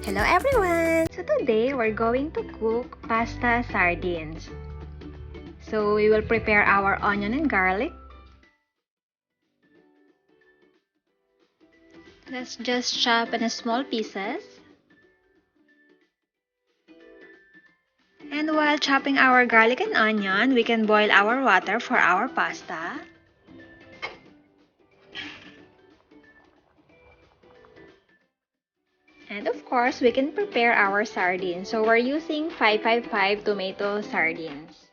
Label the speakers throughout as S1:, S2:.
S1: Hello everyone! So today we're going to cook pasta sardines. So we will prepare our onion and garlic. Let's just chop in small pieces. And while chopping our garlic and onion, we can boil our water for our pasta. And of course, we can prepare our sardines. So we're using 555 tomato sardines.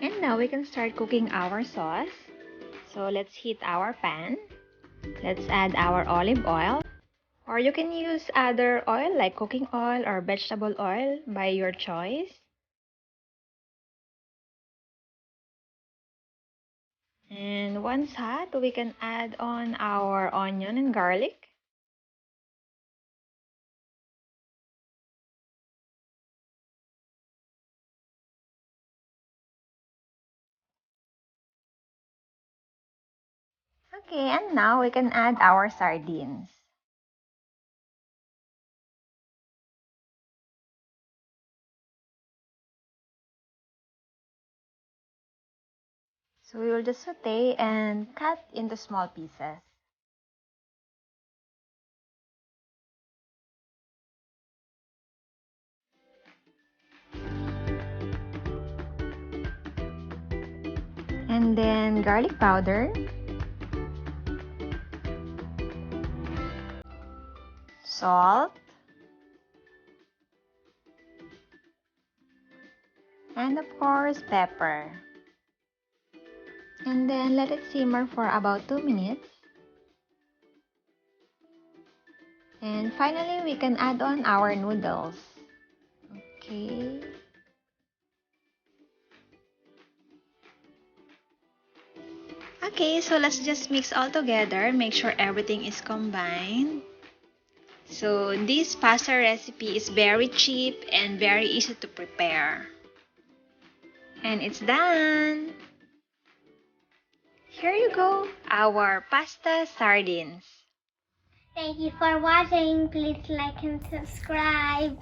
S1: And now we can start cooking our sauce. So let's heat our pan. Let's add our olive oil. Or you can use other oil like cooking oil or vegetable oil by your choice. And once hot, we can add on our onion and garlic. Okay, and now we can add our sardines. So we will just saute and cut into small pieces. And then garlic powder, salt, and of course pepper. And then let it simmer for about 2 minutes. And finally, we can add on our noodles. Okay. Okay, so let's just mix all together. Make sure everything is combined. So this pasta recipe is very cheap and very easy to prepare. And it's done! Here you go, our pasta sardines.
S2: Thank you for watching. Please like and subscribe.